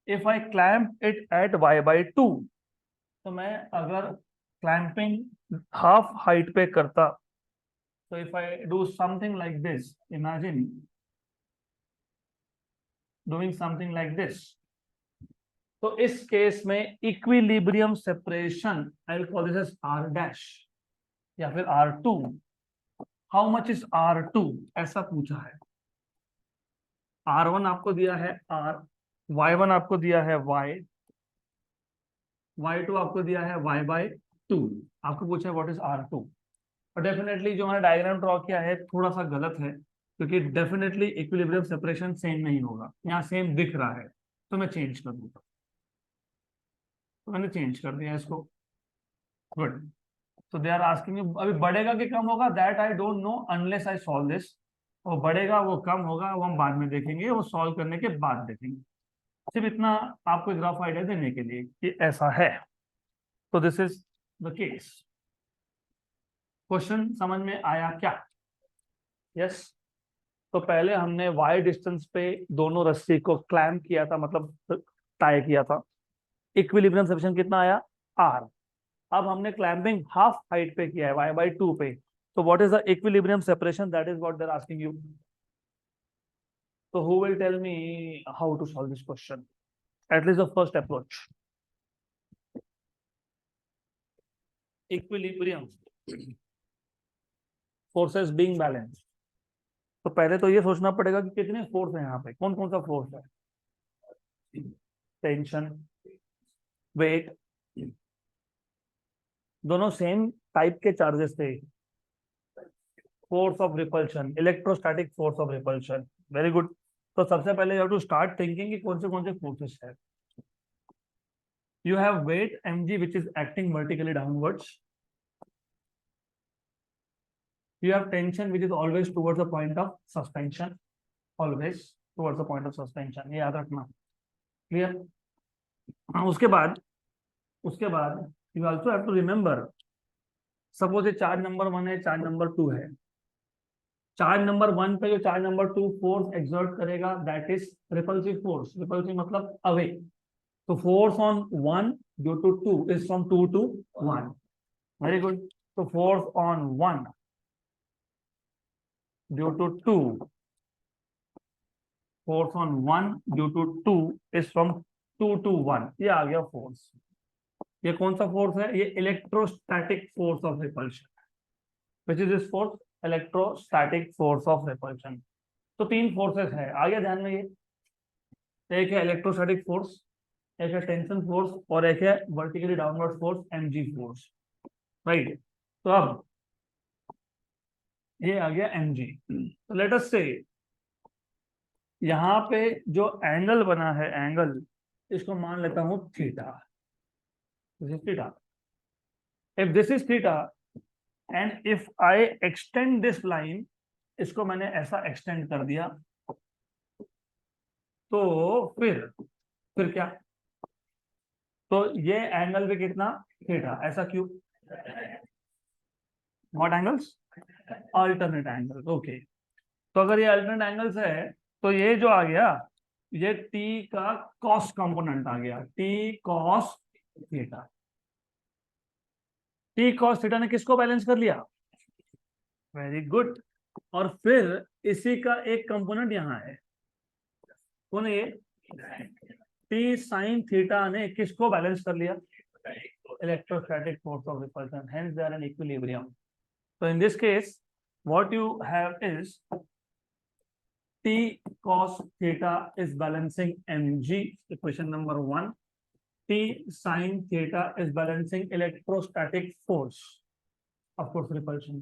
S1: if I clamp it at y/2, तो मैं अगर क्लैंपिंग हाफ हाइट पे करता, तो if I do something like this, imagine doing something like this, तो इस केस में equilibrium separation I will call this as r dash या फिर r2। How much is r2, ऐसा पूछा है। r1 आपको दिया है r, y1 आपको दिया है y, y2 आपको दिया है y/2। आपको पूछा है व्हाट इज r2। और डेफिनेटली जो मैंने डायग्राम ड्रॉ किया है थोड़ा सा गलत है, क्योंकि डेफिनेटली इक्विलिब्रियम सेपरेशन सेम नहीं होगा। यहाँ सेम दिख रहा है तो मैं चेंज कर दूंगा, तो मैंने चेंज कर दिया इसको। गुड। तो दे आर आस्किंग, अभी बढ़ेगा कि कम होगा, that I don't know unless I solve this. वो बढ़ेगा वो कम होगा वो हम बाद में देखेंगे, वो सॉल्व करने के बाद देखेंगे। सिर्फ इतना आपको एक रफ आइडिया देने के लिए कि ऐसा है। तो this is the case. Question समझ में आया क्या? यस। तो पहले हमने y डिस्टेंस पे दोनों रस्सी को क्लैम्प किया था, मतलब टाई किया था। इक्विलिब्रियम सेपरेशन कितना आया, r। अब हमने क्लैंपिंग हाफ हाइट पे किया है y/2 पे, तो what is the equilibrium separation, that is what they are asking you. तो who will tell me how to solve this question, at least the first approach. Equilibrium, forces being balance. तो पहले तो ये सोचना पड़ेगा कि कितने फोर्स है यहाँ पे, कौन कौन सा फोर्स है। टेंशन, वेट, दोनों सेम टाइप के चार्जेस थे। Force of repulsion, electrostatic force of repulsion, very good. तो सबसे पहले you have to start thinking कि कौन से फोर्सेस है। You have weight mg which is acting vertically downwards. You have tension which is always towards the point of suspension, always towards the point of suspension, ये याद रखना, clear. हाँ, उसके बाद you also have to remember, suppose ये charge number 1 है, charge number 2 है। Charge number 1 पे जो चार्ज नंबर 2 फोर्स एक्सर्ट करेगा that is repulsive force. Repulsive मतलब अवे। तो force on 1 due to 2 is from 2 to 1। Very good. तो force on 1 due to 2, force on 1 due to 2 is from 2 to 1। ये आ गया force. ये कौन सा force है? ये electrostatic force of repulsion. Which is this force? Electrostatic force of repulsion. तो तीन फोर्सेस है, आ गया ध्यान में ये। एक है इलेक्ट्रोस्टैटिक फोर्स, एक है टेंशन फोर्स, और एक है vertically downward force, mg force. Right. तो अब ये आ गया mg। तो लेट अस से यहाँ पे जो एंगल बना है, एंगल, इसको मान लेता हूं theta. This is theta. If this is theta and if I extend this line, इसको मैंने ऐसा एक्सटेंड कर दिया, तो फिर क्या? तो ये एंगल पे कितना? थीटा। ऐसा क्यों? What angles? Alternate angles. Okay. तो अगर ये अल्टरनेट एंगल्स है, तो ये जो आ गया, ये टी का कॉस कंपोनेंट आ गया, T cos theta. T cos theta ने किसको बैलेंस कर लिया? Very good. और फिर इसी का एक कंपोनेंट यहाँ है, कौन है ये? टी साइन थीटा ने किसको बैलेंस कर लिया? Electrostatic force of repulsion, hence they are in equilibrium. So in this case, what you have is T cos theta is balancing mg, equation number 1. T sin theta is balancing electrostatic force, of course, repulsion.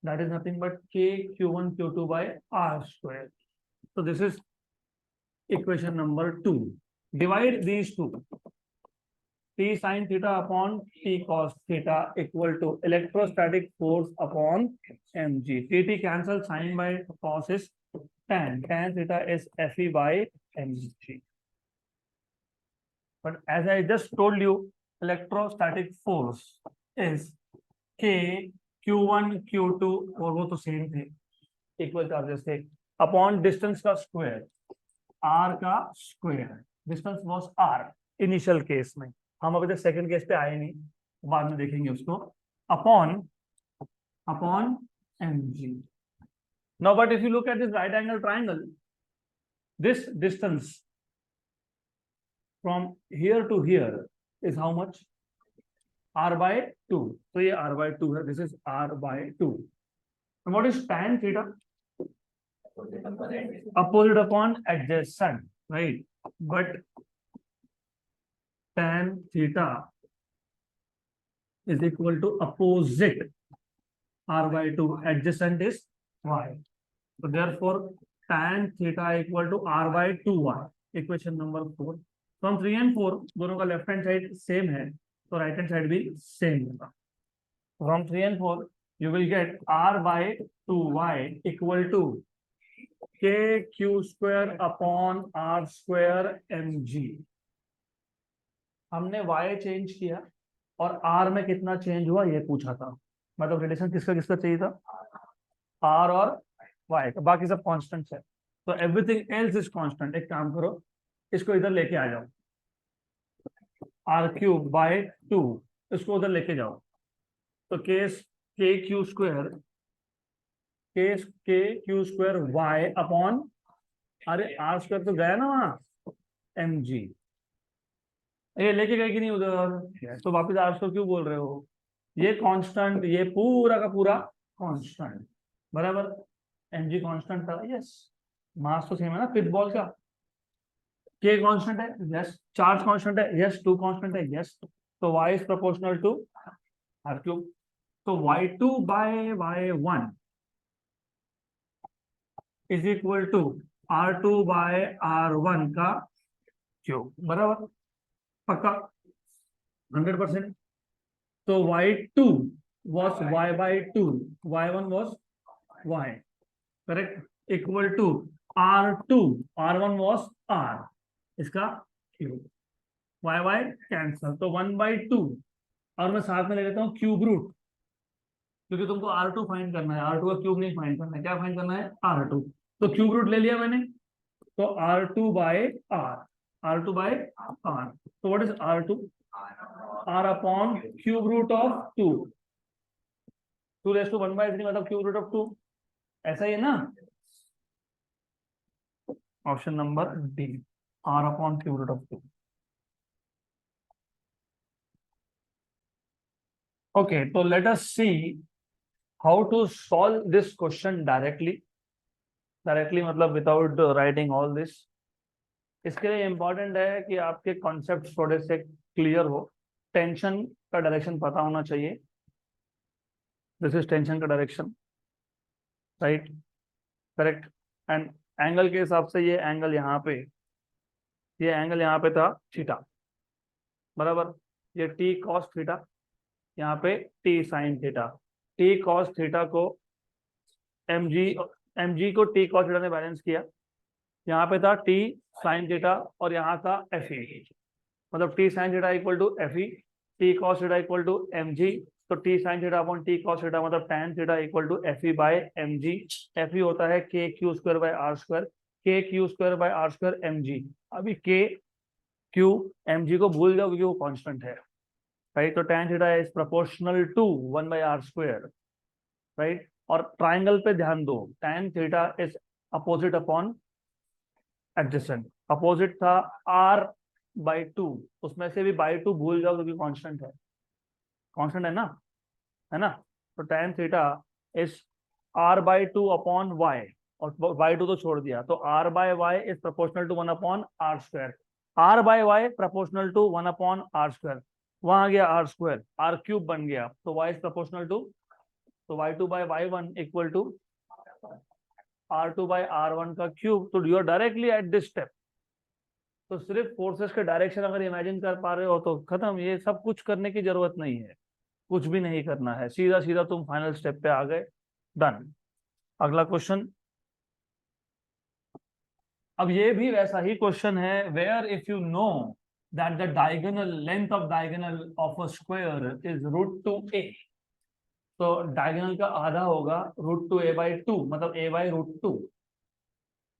S1: That is nothing but k q1 q2 by r square. So this is equation number 2. Divide these two. T sin theta upon T cos theta equal to electrostatic force upon mg. T cancel, sin by cos is tan. Tan theta is Fe by mg. But as I just told you, electrostatic force is K Q1 Q2, और वो तो same थे, equal charges थे, upon distance का square, r का square. Distance was r initial case में, हम अभी तक सेकंड केस पे आए नहीं, बाद में देखेंगे उसको, upon mg। Now but if you look at this right angle triangle, this distance from here to here is how much? r by 2। तो ये r by 2 है, this is r by 2। and what is tan theta? Opposite upon adjacent, right? But tan theta is equal to opposite r by 2, adjacent is y. So therefore tan theta equal to r by 2y, equation number 4। From 3 and 4 दोनों का left hand side same है, तो right hand side भी same होगा। From 3 and 4 you will get r by 2y equal to k q square upon r square mg। हमने y change किया और r में कितना चेंज हुआ ये पूछा था, मतलब रिलेशन किसका किसका चाहिए था? r और y का, बाकी सब कांस्टेंट्स है। तो एवरीथिंग एल्स इज कांस्टेंट। एक काम करो, इसको इधर लेके आ जाओ, r³ by 2, इसको उधर लेके जाओ, तो के क्यू स्क्वायर y अपॉन, अरे r स्क्वायर तो गया ना वहां, mg। ये लेके गए कि नहीं उधर? तो वापस r स्क्वायर क्यों बोल रहे हो? ये कांस्टेंट, ये पूरा का पूरा कांस्टेंट, बराबर। mg कांस्टेंट था, यस। मास तो सेम है ना पिट बॉल का। k कांस्टेंट है, यस। चार्ज कांस्टेंट है, यस। 2 कांस्टेंट है, यस। तो y is proportional to r³। तो y2 by y1 is equal to r2 by r1 का क्यूब, बराबर, पक्का, 100%। तो y2 was y by 2, y1 was y, correct, equal to r2, r1 was r, इसका cube. Y Y cancel, तो 1/2 और मैं साथ में ले लेता हूँ क्यूब रूट, क्योंकि तुमको R2 फाइंड करना है, R2 का क्यूब नहीं फाइंड करना है, क्या फाइंड करना है R2। तो क्यूब रूट ले लिया मैंने, तो R2 by R, R2 by R, तो what is R2, R upon cube root of 2, 2⁻⁻³ मतलब क्यूब रूट ऑफ 2, ऐसा ही है ना। Option number D, R upon cube root of 2। Okay, तो let us see how to solve this question directly, directly मतलब without writing all this. इसके लिए important है कि आपके कॉन्सेप्ट थोड़े से क्लियर हो, टेंशन का डायरेक्शन पता होना चाहिए, दिस इज टेंशन का direction, right, correct. And angle के हिसाब से ये एंगल यहाँ पे, ये एंगल यहाँ पे था थीटा, बराबर, ये टी कॉस थीटा, यहाँ पे T sine theta, T cos theta को एम जी को टी कॉस थीटा ने बैलेंस किया, यहाँ पे था टी साइन थीटा और यहाँ था एफ ई, मतलब T sine theta equal to F E, T cos theta equal to M G, तो T sine theta upon T cos theta मतलब tan theta equal to F E by M G, F E होता है K Q square by R square, K Q square by R square M G, अभी K Q M G को भूल जाओ क्योंकि वो constant है, राइट, तो tan theta is proportional to 1/r square, right. और ट्राइंगल पे ध्यान दो, tan theta is opposite upon adjacent, opposite था r/2, उसमें से भी बाई 2 भूल जाओ क्योंकि कांस्टेंट है, कांस्टेंट है ना, तो tan theta is r/2 upon y, और y2 तो छोड़ दिया, तो r/y is proportional to 1 upon r square, r/y proportional to 1 upon r square, वहां गया r स्क्वायर, r क्यूब बन गया, तो y इज प्रोपोर्शनल टू, तो y2/y1 इक्वल टू r2/r1 का क्यूब, तो you are directly at this step. तो सिर्फ फोर्सेस के डायरेक्शन अगर इमेजिन कर पा रहे हो तो खत्म, ये सब कुछ करने की जरूरत नहीं है, कुछ भी नहीं करना है, सीधा सीधा तुम फाइनल स्टेप पे आ गए, डन। अगला क्वेश्चन, अब ये भी वैसा ही क्वेश्चन है, where if you know that the diagonal length of diagonal of a square is √2a, तो डायगोनल का आधा होगा √2a/2 मतलब a/√2,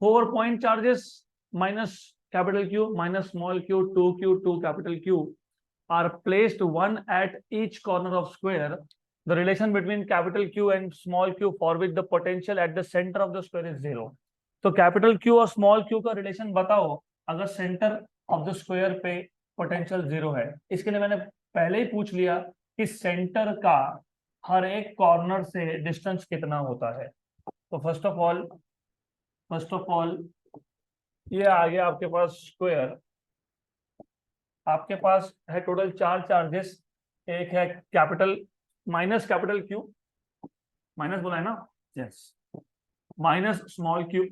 S1: 4 point charges minus capital Q minus small Q, 2q 2 capital Q are placed one at each corner of square, the relation between capital Q and small q for which the potential at the center of the square is 0। तो capital Q और small q का relation बताओ अगर centre of the square पे potential 0 है। इसके लिए मैंने पहले ही पूछ लिया कि सेंटर का हर एक कॉर्नर से डिस्टेंस कितना होता है। तो फर्स्ट ऑफ ऑल ये आ गया आपके पास स्क्वायर, आपके पास है टोटल 4 चार्जेस, एक है capital minus capital Q, minus बोला है ना, yes, minus small Q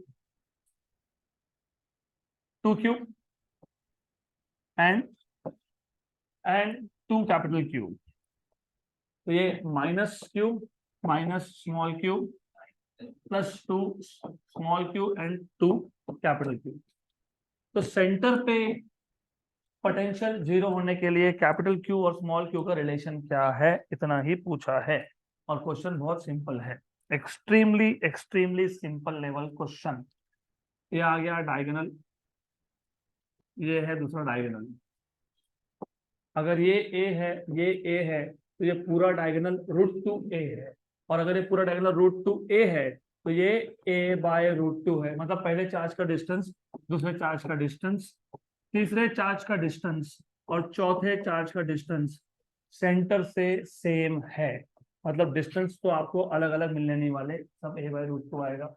S1: 2q and 2 capital Q, तो ये minus Q minus small Q plus 2 small Q and 2 capital Q. तो सेंटर पे पोटेंशियल 0 होने के लिए कैपिटल क्यू और स्मॉल क्यू का रिलेशन क्या है, इतना ही पूछा है, और क्वेश्चन बहुत सिंपल है, extremely extremely simple level question. ये आ गया डायगोनल, ये है दूसरा डायगोनल, अगर ये ए है तो ये पूरा डायगोनल √2a है, और अगर ये पूरा डायगोनल √2a है तो ये a/√2 है, मतलब पहले चार्ज का डिस्टेंस, दूसरे चार्ज का डिस्टेंस, तीसरे चार्ज का डिस्टेंस और चौथे चार्ज का डिस्टेंस सेंटर से सेम है, मतलब डिस्टेंस तो आपको अलग अलग मिलने नहीं वाले, सब a/√2 आएगा।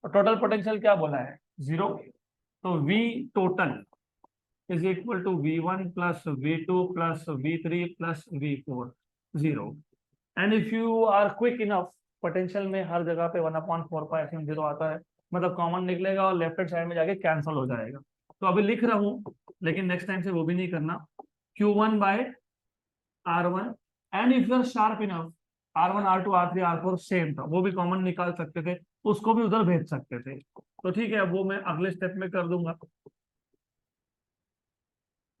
S1: और टोटल पोटेंशियल क्या बोला है 0, तो V total is equal to V1 plus V2 plus V3 plus V4 0। And if you are quick enough, potential में हर जगह पे 1/4π 0 आता है, मतलब कॉमन निकलेगा और लेफ्ट साइड में जाके कैंसिल हो जाएगा। तो अभी लिख रहा हूं लेकिन नेक्स्ट टाइम से वो भी नहीं करना, Q1/R1, and if you are sharp enough R1 R2 R3 R4 same था, वो भी कॉमन निकाल सकते थे, उसको भी उधर भेज सकते थे, तो ठीक है वो मैं अगले स्टेप में कर दूंगा।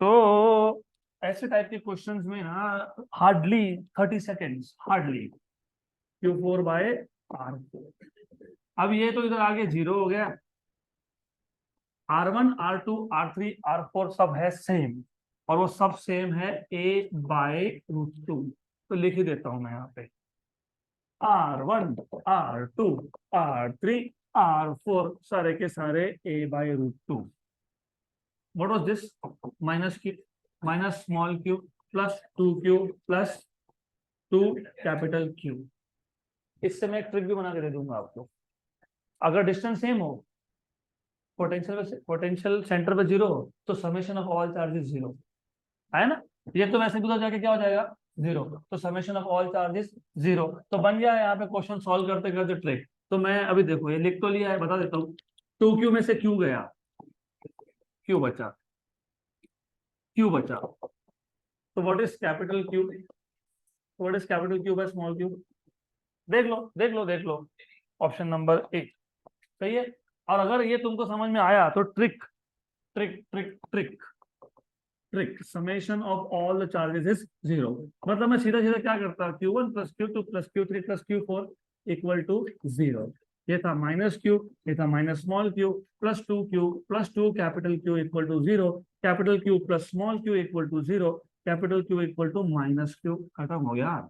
S1: तो ऐसे टाइप के क्वेश्चंस में ना hardly 30 seconds, hardly Q4 bye R4। अब ये तो इधर आगे 0 हो गया, R1 R2 R3 R4 सब है सेम, और वो सब सेम है A/√2। तो लिख ही देता हूं मैं यहाँ पे R1 R2 R3 R4 सारे के सारे A/√2। What was this? Minus Q, minus small Q plus 2Q plus 2 capital Q। इससे मैं एक ट्रिक भी बना के दे दूंगा आपको। अगर डिस्टेंस सेम हो, पोटेंशियल सेंटर पे 0 हो, तो समेशन ऑफ ऑल चार्जेस 0 है ना। ये तो वैसे भी तो जाके क्या हो जाएगा 0, तो समेशन ऑफ ऑल चार्जेस 0। तो बन गया है यहाँ पे क्वेश्चन सॉल्व करते करते ट्रिक। तो मैं अभी देखो ये लिख तो लिया है, बता देता हूँ। 2Q में से Q गया, Q बचा, Q बचा। तो what is capital Q? What is capital Q by small q? देख लो देख लो देख लो, ऑप्शन नंबर 8 सही है। और अगर ये तुमको समझ में आया तो trick trick trick trick trick, summation of all the charges is 0। मतलब मैं सीधा सीधा क्या करता, Q1 plus Q2 plus Q3 plus Q4 equal to 0। ये था माइनस Q, ये था minus small Q, plus 2Q plus 2 capital Q equal to 0, capital Q plus small Q equal to 0, capital Q equal to minus Q। खत्म हो गया।